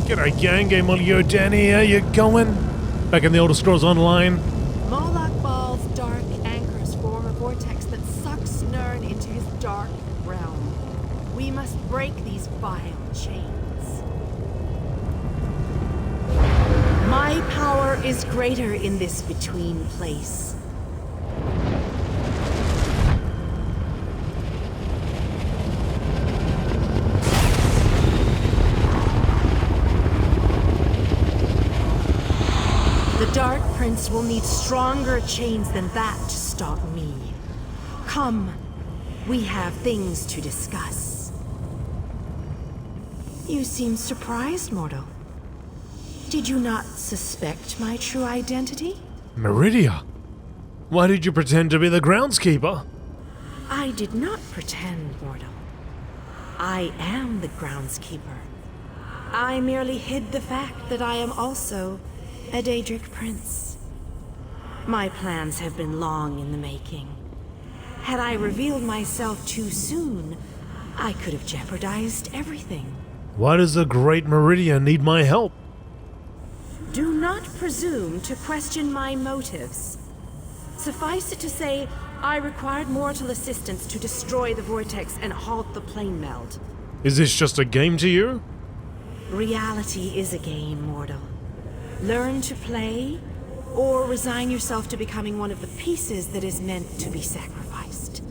G'day gang, GameolioDan here, you going? Back in the Elder Scrolls Online. Molag Bal's dark anchors form a vortex that sucks Nirn into his dark realm. We must break these vile chains. My power is greater in this between place. The Dark Prince will need stronger chains than that to stop me. Come, we have things to discuss. You seem surprised, mortal. Did you not suspect my true identity? Meridia? Why did you pretend to be the groundskeeper? I did not pretend, mortal. I am the groundskeeper. I merely hid the fact that I am also a Daedric prince. My plans have been long in the making. Had I revealed myself too soon, I could have jeopardized everything. Why does the great Meridia need my help? Do not presume to question my motives. Suffice it to say, I required mortal assistance to destroy the vortex and halt the Planemeld. Is this just a game to you? Reality is a game, mortal. Learn to play, or resign yourself to becoming one of the pieces that is meant to be sacrificed.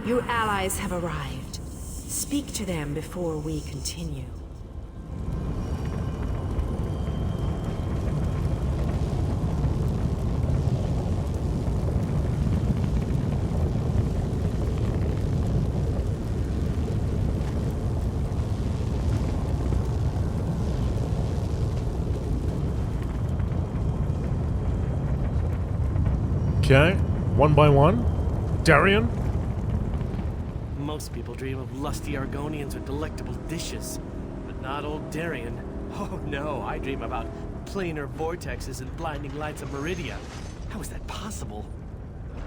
Your allies have arrived. Speak to them before we continue. Okay, one by one. Darian? Most people dream of lusty Argonians or delectable dishes, but not old Darian. Oh no, I dream about planar vortexes and blinding lights of Meridia. How is that possible?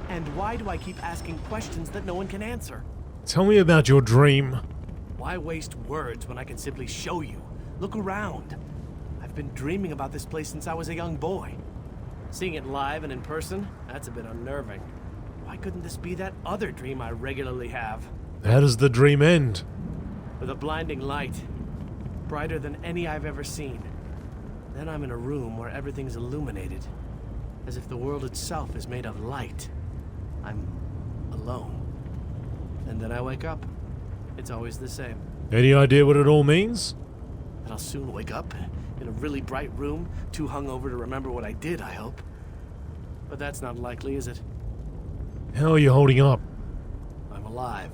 And why do I keep asking questions that no one can answer? Tell me about your dream. Why waste words when I can simply show you? Look around. I've been dreaming about this place since I was a young boy. Seeing it live and in person, that's a bit unnerving. Why couldn't this be that other dream I regularly have? How does the dream end? With a blinding light, brighter than any I've ever seen. Then I'm in a room where everything's illuminated, as if the world itself is made of light. I'm alone. And then I wake up. It's always the same. Any idea what it all means? And I'll soon wake up in a really bright room, too hungover to remember what I did, I hope. But that's not likely, is it? How are you holding up? I'm alive,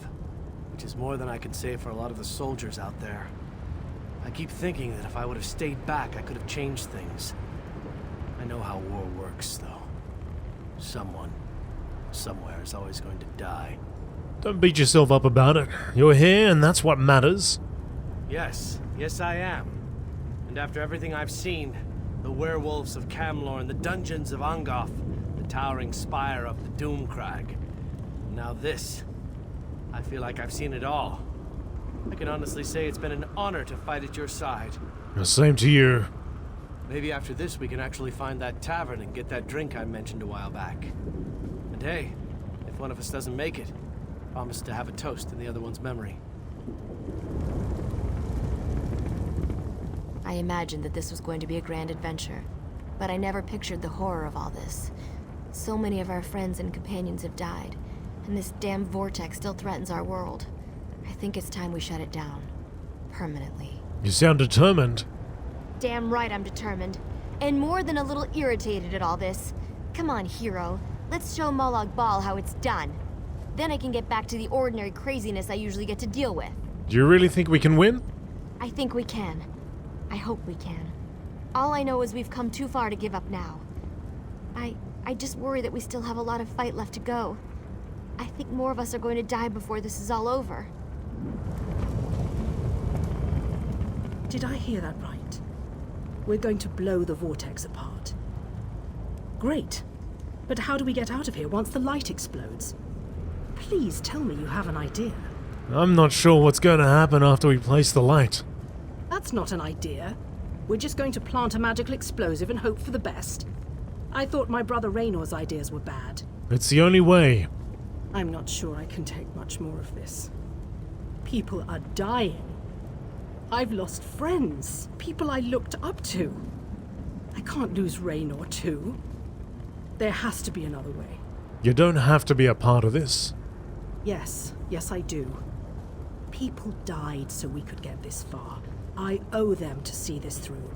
which is more than I can say for a lot of the soldiers out there. I keep thinking that if I would have stayed back, I could have changed things. I know how war works, though. Someone, somewhere is always going to die. Don't beat yourself up about it. You're here, and that's what matters. Yes I am. And after everything I've seen, the werewolves of Camlorn, the dungeons of Angoth, the towering spire of the Doomcrag. Now this. I feel like I've seen it all. I can honestly say it's been an honor to fight at your side. The same to you. Maybe after this we can actually find that tavern and get that drink I mentioned a while back. And hey, if one of us doesn't make it, promise to have a toast in the other one's memory. I imagined that this was going to be a grand adventure, but I never pictured the horror of all this. So many of our friends and companions have died, and this damn vortex still threatens our world. I think it's time we shut it down. Permanently. You sound determined. Damn right I'm determined. And more than a little irritated at all this. Come on, hero. Let's show Molag Bal how it's done. Then I can get back to the ordinary craziness I usually get to deal with. Do you really think we can win? I think we can. I hope we can. All I know is we've come too far to give up now. I just worry that we still have a lot of fight left to go. I think more of us are going to die before this is all over. Did I hear that right? We're going to blow the vortex apart. Great. But how do we get out of here once the light explodes? Please tell me you have an idea. I'm not sure what's going to happen after we place the light. That's not an idea. We're just going to plant a magical explosive and hope for the best? I thought my brother Raynor's ideas were bad. It's the only way. I'm not sure I can take much more of this. People are dying. I've lost friends, people I looked up to. I can't lose Raynor too. There has to be another way. You don't have to be a part of this. Yes, I do. People died so we could get this far. I owe them to see this through.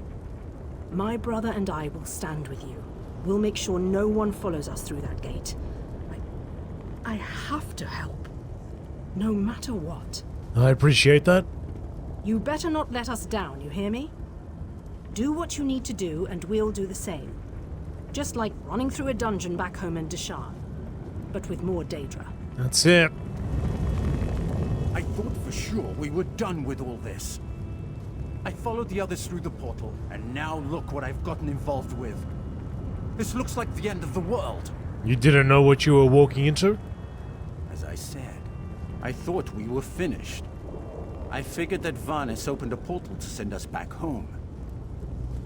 My brother and I will stand with you. We'll make sure no one follows us through that gate. I have to help. No matter what. I appreciate that. You better not let us down, you hear me? Do what you need to do, and we'll do the same. Just like running through a dungeon back home in Deshan. But with more Daedra. That's it. I thought for sure we were done with all this. I followed the others through the portal, and now look what I've gotten involved with. This looks like the end of the world. You didn't know what you were walking into? As I said, I thought we were finished. I figured that Vanis opened a portal to send us back home.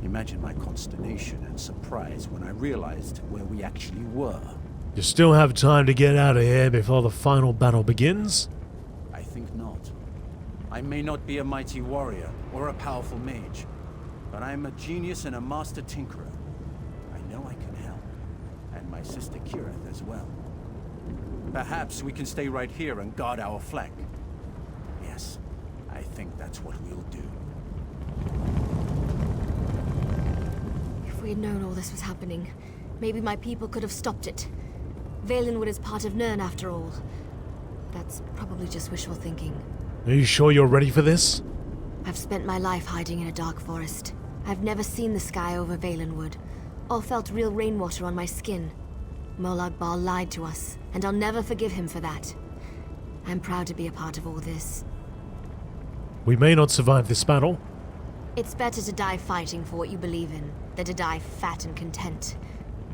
Imagine my consternation and surprise when I realized where we actually were. You still have time to get out of here before the final battle begins? I think not. I may not be a mighty warrior or a powerful mage, but I am a genius and a master tinkerer. I know I can help, and my sister Kirith as well. Perhaps we can stay right here and guard our flank. Yes, I think that's what we'll do. If we had known all this was happening, maybe my people could have stopped it. Valenwood is part of Nirn after all. That's probably just wishful thinking. Are you sure you're ready for this? I've spent my life hiding in a dark forest. I've never seen the sky over Valenwood, or felt real rainwater on my skin. Molag Bal lied to us, and I'll never forgive him for that. I'm proud to be a part of all this. We may not survive this battle. It's better to die fighting for what you believe in, than to die fat and content.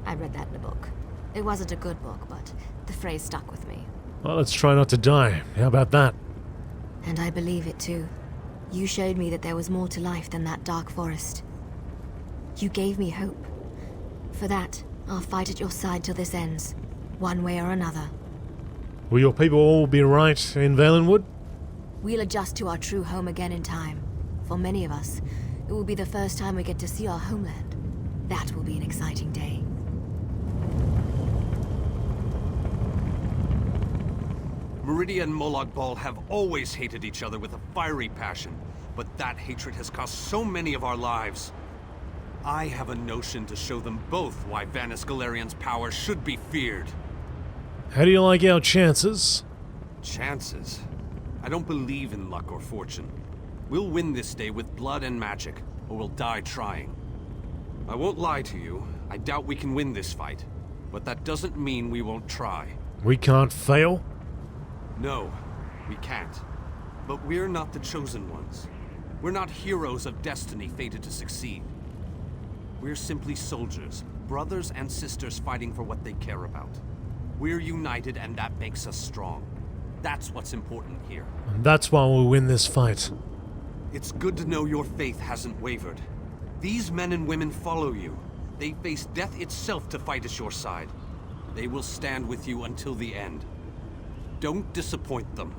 I read that in a book. It wasn't a good book, but the phrase stuck with me. Well, let's try not to die. How about that? And I believe it too. You showed me that there was more to life than that dark forest. You gave me hope. For that, I'll fight at your side till this ends, one way or another. Will your people all be right in Valenwood? We'll adjust to our true home again in time. For many of us, it will be the first time we get to see our homeland. That will be an exciting day. Meridia and Molag Bal have always hated each other with a fiery passion, but that hatred has cost so many of our lives. I have a notion to show them both why Vanis Galarian's power should be feared. How do you like our chances? Chances? I don't believe in luck or fortune. We'll win this day with blood and magic, or we'll die trying. I won't lie to you, I doubt we can win this fight, but that doesn't mean we won't try. We can't fail? No, we can't. But we're not the chosen ones. We're not heroes of destiny fated to succeed. We're simply soldiers, brothers and sisters fighting for what they care about. We're united and that makes us strong. That's what's important here. And that's why we'll win this fight. It's good to know your faith hasn't wavered. These men and women follow you. They face death itself to fight at your side. They will stand with you until the end. Don't disappoint them.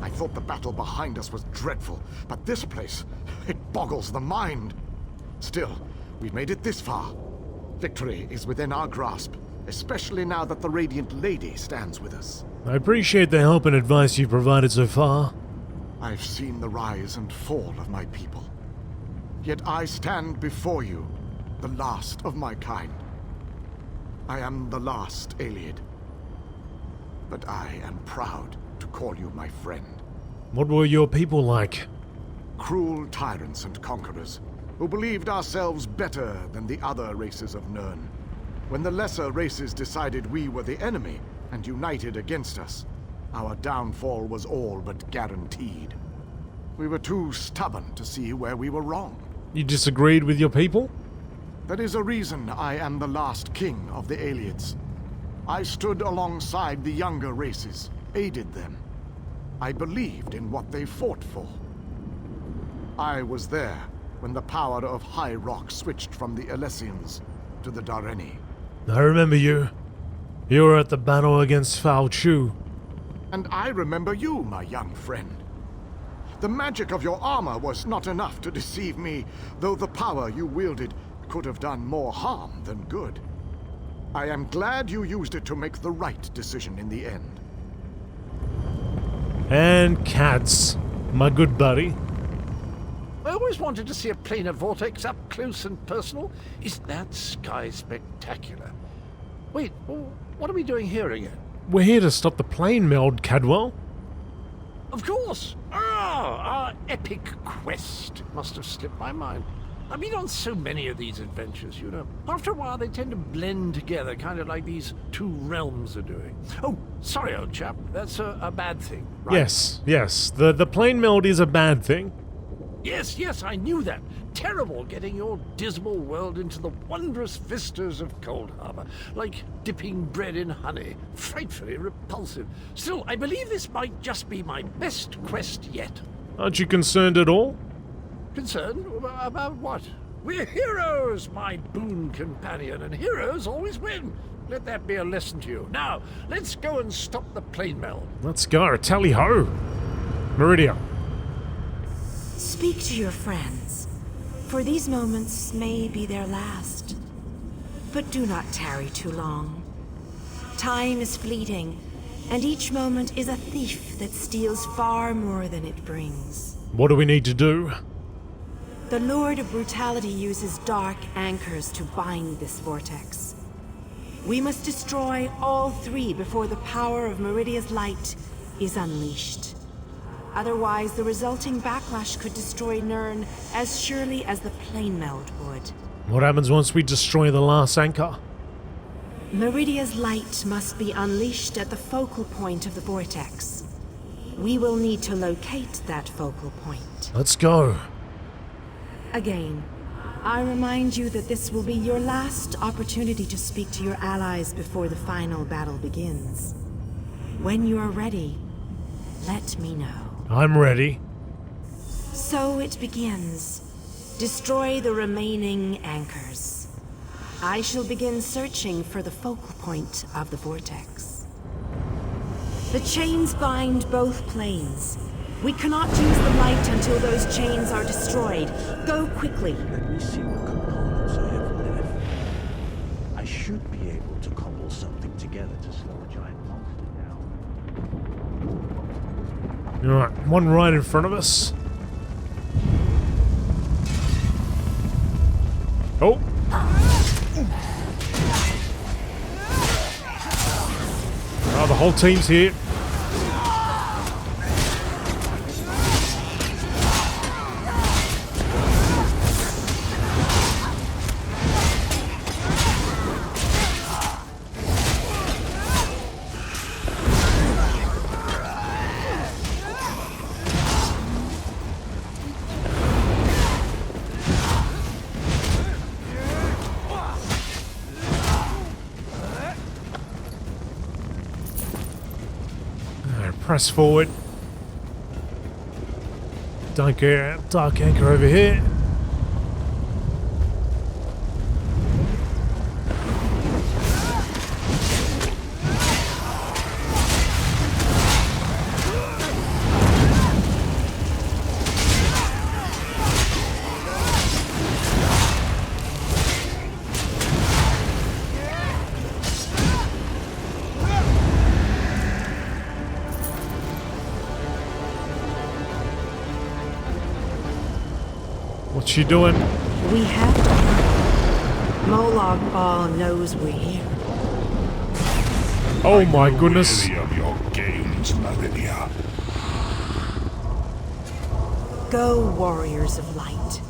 I thought the battle behind us was dreadful, but this place, it boggles the mind. Still, we've made it this far. Victory is within our grasp, especially now that the Radiant Lady stands with us. I appreciate the help and advice you've provided so far. I've seen the rise and fall of my people. Yet I stand before you, the last of my kind. I am the last Ayleid. But I am proud to call you my friend. What were your people like? Cruel tyrants and conquerors, who believed ourselves better than the other races of Nirn. When the lesser races decided we were the enemy and united against us, our downfall was all but guaranteed. We were too stubborn to see where we were wrong. You disagreed with your people? That is a reason I am the last king of the Ayleids. I stood alongside the younger races, aided them. I believed in what they fought for. I was there when the power of High Rock switched from the Alessians to the Dareni. I remember you. You were at the battle against Fao Chu. And I remember you, my young friend. The magic of your armor was not enough to deceive me, though the power you wielded could have done more harm than good. I am glad you used it to make the right decision in the end. And Cats, my good buddy. I always wanted to see a planar vortex up close and personal. Isn't that sky spectacular? Wait, what are we doing here again? We're here to stop the Planemeld, Cadwell. Of course! Our epic quest. Must have slipped my mind. I've been on so many of these adventures, you know. After a while, they tend to blend together, kind of like these two realms are doing. Oh, sorry, old chap. That's a bad thing, right? Yes. The Planemeld is a bad thing. Yes, I knew that. Terrible getting your dismal world into the wondrous vistas of Cold Harbor, like dipping bread in honey. Frightfully repulsive. Still, I believe this might just be my best quest yet. Aren't you concerned at all? Concerned? About what? We're heroes, my boon companion, and heroes always win. Let that be a lesson to you. Now, let's go and stop the Planemeld. Let's go. Tally-ho. Meridia. Speak to your friends, for these moments may be their last. But do not tarry too long. Time is fleeting, and each moment is a thief that steals far more than it brings. What do we need to do? The Lord of Brutality uses dark anchors to bind this vortex. We must destroy all three before the power of Meridia's light is unleashed. Otherwise, the resulting backlash could destroy Nirn as surely as the Planemeld would. What happens once we destroy the last anchor? Meridia's light must be unleashed at the focal point of the vortex. We will need to locate that focal point. Let's go. Again, I remind you that this will be your last opportunity to speak to your allies before the final battle begins. When you are ready, let me know. I'm ready. So it begins. Destroy the remaining anchors. I shall begin searching for the focal point of the vortex. The chains bind both planes. We cannot use the light until those chains are destroyed. Go quickly. Let me see what components I have left. I should be able to cobble something together to slow a giant monster down. Alright, one right in front of us. Oh! Oh, the whole team's here. Press forward. Dark anchor over here. What's she doing? We have to hurry. Molag Bal knows we're here. Oh my goodness. Of your games, Meridia. Go, warriors of light.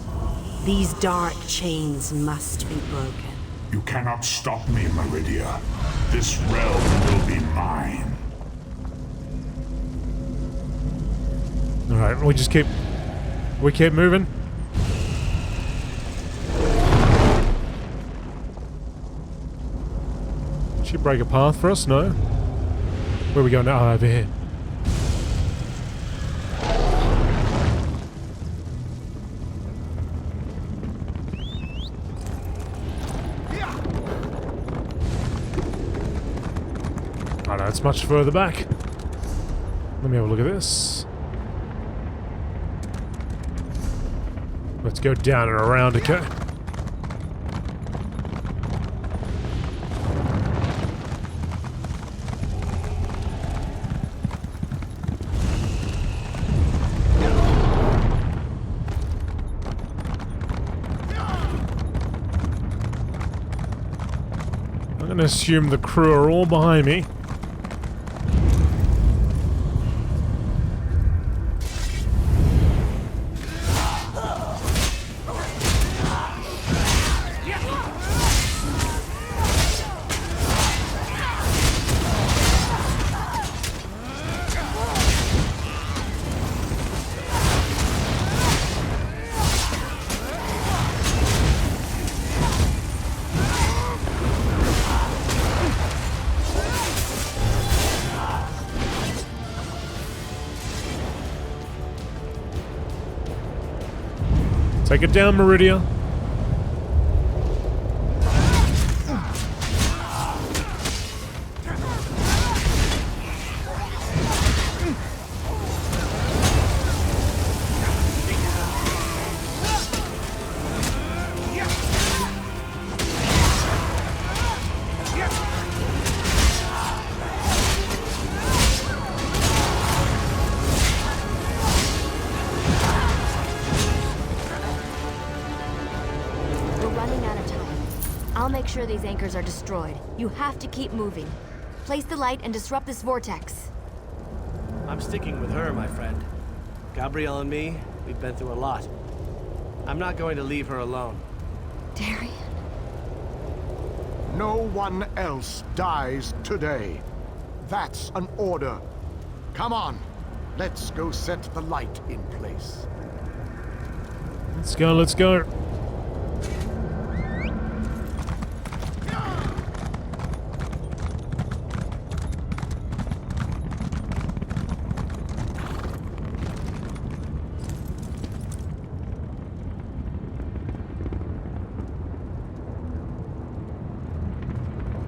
These dark chains must be broken. You cannot stop me, Meridia. This realm will be mine. Alright, we keep moving. Should break a path for us? No. Where are we going now? Oh, over here. That's much further back. Let me have a look at this. Let's go down and around, okay? I'm gonna assume the crew are all behind me. Take it down, Meridia. I'll make sure these anchors are destroyed. You have to keep moving. Place the light and disrupt this vortex. I'm sticking with her, my friend. Gabrielle and me, we've been through a lot. I'm not going to leave her alone. Darian? No one else dies today. That's an order. Come on, let's go set the light in place. Let's go, let's go.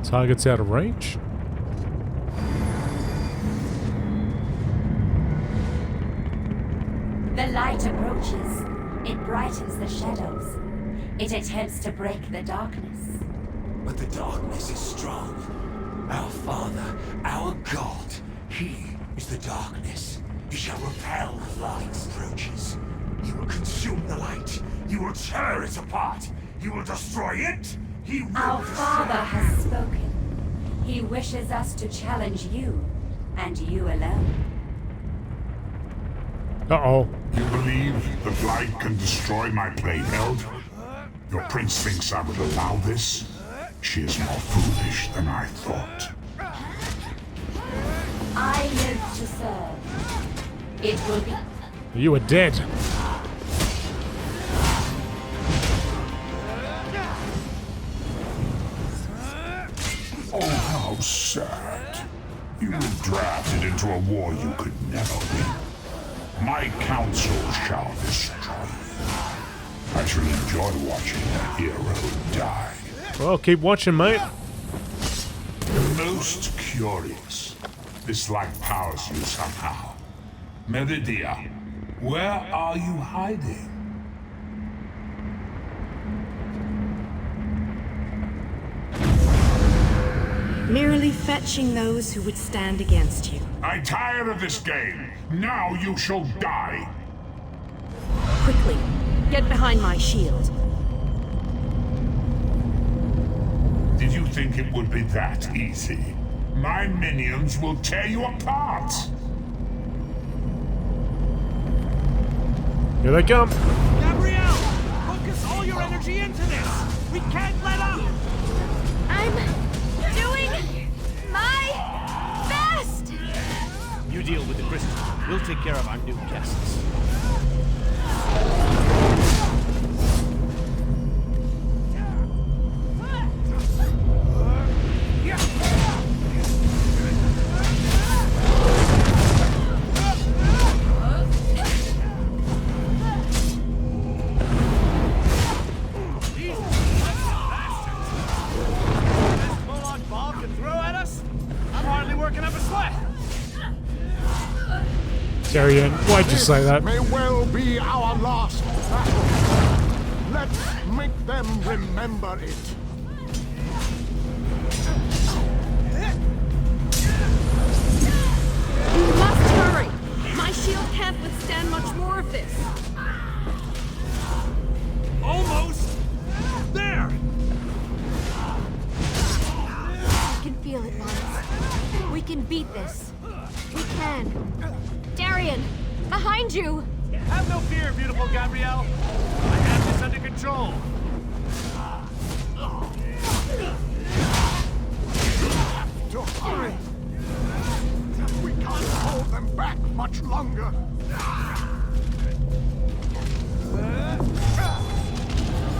Target's out of range. The light approaches. It brightens the shadows. It attempts to break the darkness. But the darkness is strong. Our Father, our God, He is the darkness. He shall repel the light's approaches. He will consume the light. He will tear it apart. He will destroy it. He will Our Father has spoken. He wishes us to challenge you, and you alone. Uh-oh. You believe the blight can destroy my Planemeld? Your prince thinks I would allow this? She is more foolish than I thought. I live to serve. It will be... You are dead. Oh, how sad. You were drafted into a war you could never win. My counsel shall destroy you. I shall enjoy watching a hero die. Well, keep watching, mate. Most curious. This light powers you somehow. Meridia, where are you hiding? Merely fetching those who would stand against you. I'm tired of this game. Now you shall die. Quickly, get behind my shield. Did you think it would be that easy? My minions will tear you apart. Here they come. Gabrielle! Focus all your energy into this! We can't let up! I'm doing my best! You deal with the crystal. We'll take care of our new guests. Molag Bal can throw at us? I'm hardly working up a Why'd you say that? May well be our last battle. Let's make them remember it. You must hurry! My shield can't withstand much more of this. Almost! There! I can feel it, Miles. We can beat this. We can. Darian, behind you! Have no fear, beautiful Gabrielle. I have this under control. To hurry. We can't hold them back much longer.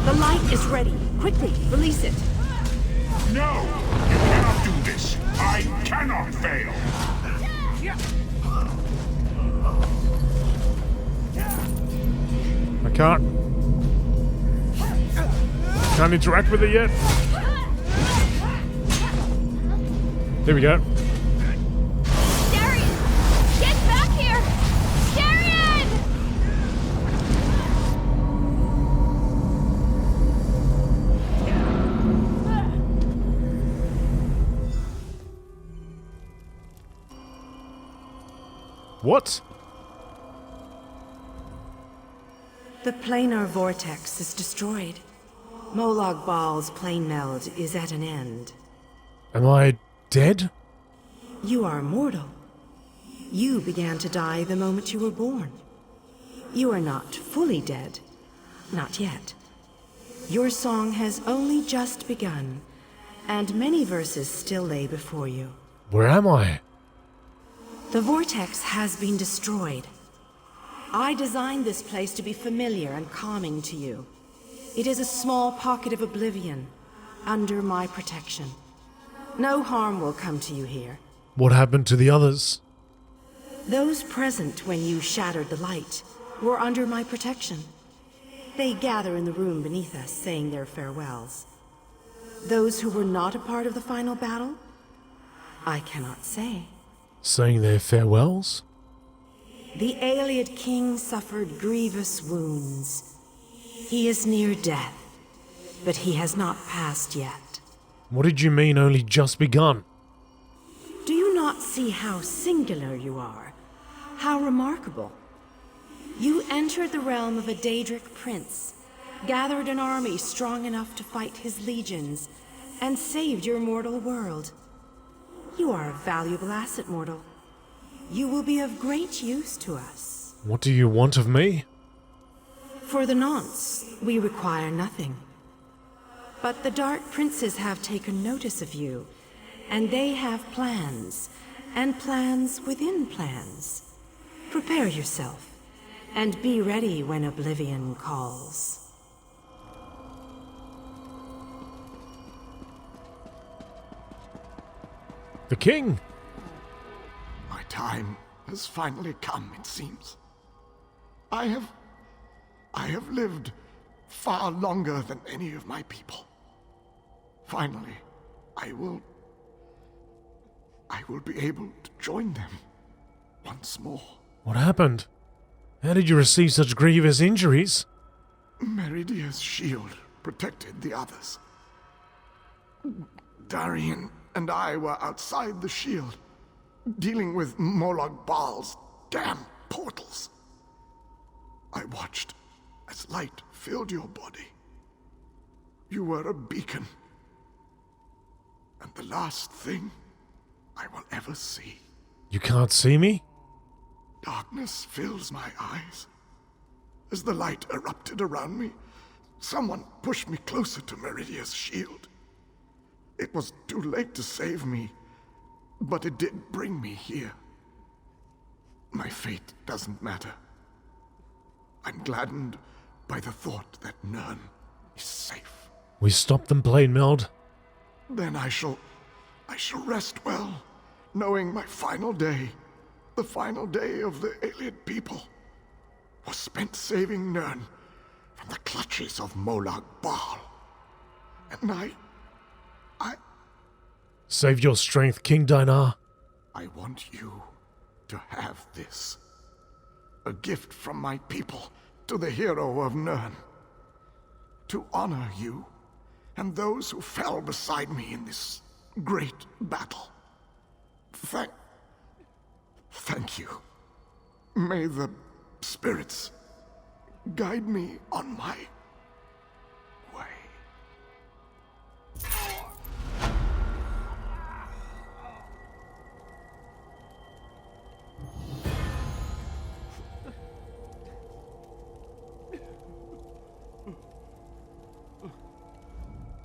The light is ready. Quickly, release it. No! You cannot do this! I cannot fail! I can't interact with it yet. There we go. Darian! Get back here! Darian! What? The planar vortex is destroyed. Molag Bal's Planemeld is at an end. Am I dead? You are mortal. You began to die the moment you were born. You are not fully dead. Not yet. Your song has only just begun, and many verses still lay before you. Where am I? The vortex has been destroyed. I designed this place to be familiar and calming to you. It is a small pocket of oblivion, under my protection. No harm will come to you here. What happened to the others? Those present when you shattered the light were under my protection. They gather in the room beneath us, saying their farewells. Those who were not a part of the final battle? I cannot say. Saying their farewells? The Ayleid king suffered grievous wounds. He is near death, but he has not passed yet. What did you mean only just begun? Do you not see how singular you are? How remarkable? You entered the realm of a Daedric prince, gathered an army strong enough to fight his legions, and saved your mortal world. You are a valuable asset, mortal. You will be of great use to us. What do you want of me? For the nonce, we require nothing. But the Dark Princes have taken notice of you, and they have plans, and plans within plans. Prepare yourself, and be ready when Oblivion calls. The king? My time has finally come, it seems. I have lived far longer than any of my people. Finally, I will be able to join them once more. What happened? How did you receive such grievous injuries? Meridia's shield protected the others. Darian and I were outside the shield, dealing with Molag Bal's damn portals. I watched as light filled your body. You were a beacon. And the last thing I will ever see. You can't see me? Darkness fills my eyes. As the light erupted around me, someone pushed me closer to Meridia's shield. It was too late to save me, but it did bring me here. My fate doesn't matter. I'm gladdened by the thought that Nern is safe. We stopped them, Planemeld. Then I shall rest well, knowing my final day, the final day of the Ayleid people, was spent saving Nern from the clutches of Molag Bal. And I... Save your strength, King Dinar. I want you to have this. a gift from my people to the hero of Nirn. To honor you and those who fell beside me in this great battle. Thank you. May the spirits guide me on my way.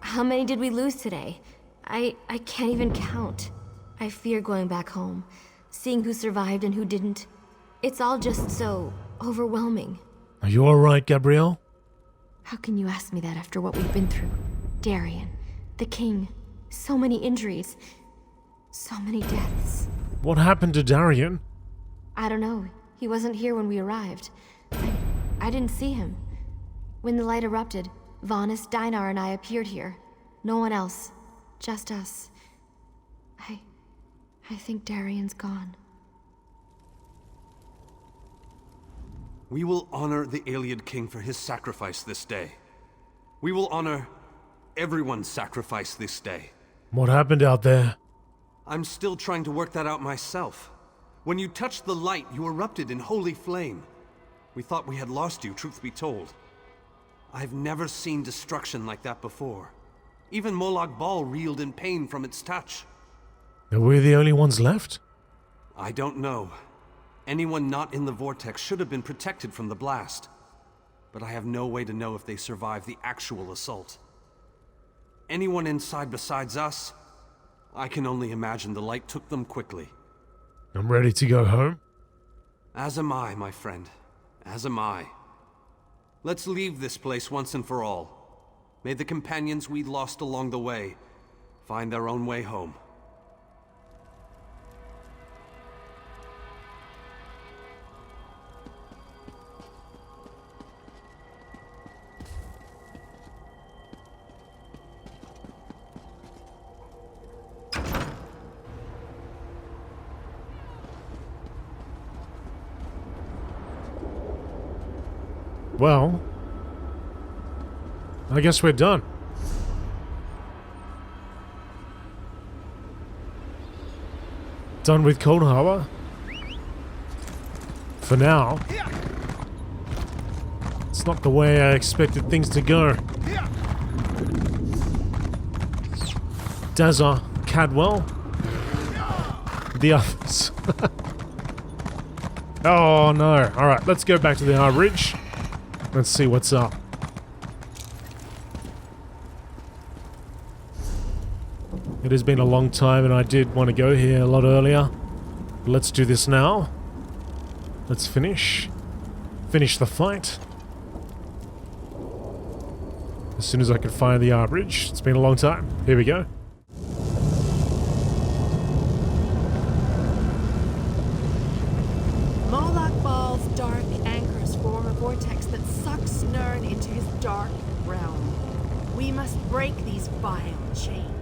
How many did we lose today? I can't even count. I fear going back home, seeing who survived and who didn't. It's all just so overwhelming. Are you alright, Gabrielle? How can you ask me that after what we've been through? Darien, the king, so many injuries, so many deaths. What happened to Darien? I don't know. He wasn't here when we arrived. I didn't see him. When the light erupted, Vanis, Dinar, and I appeared here. No one else. Just us. I think Darien's gone. We will honor the Ayleid King for his sacrifice this day. We will honor everyone's sacrifice this day. What happened out there? I'm still trying to work that out myself. When you touched the light, you erupted in holy flame. We thought we had lost you, truth be told. I've never seen destruction like that before. Even Molag Bal reeled in pain from its touch. Are we the only ones left? I don't know. Anyone not in the vortex should have been protected from the blast. But I have no way to know if they survived the actual assault. Anyone inside besides us, I can only imagine the light took them quickly. I'm ready to go home. As am I, my friend. As am I. Let's leave this place once and for all. May the companions we lost along the way find their own way home. Well, I guess we're done. Done with Cold Harbor. For now. It's not the way I expected things to go. Dazza, Cadwell, the others. Oh no. Alright, let's go back to the High Ridge. Let's see what's up. It has been a long time and I did want to go here a lot earlier. But let's do this now. Let's finish the fight. As soon as I can find the R Bridge. It's been a long time. Here we go. Molag Bal's dark anchors form a vortex that sucks Nirn into his dark realm. We must break these vile chains.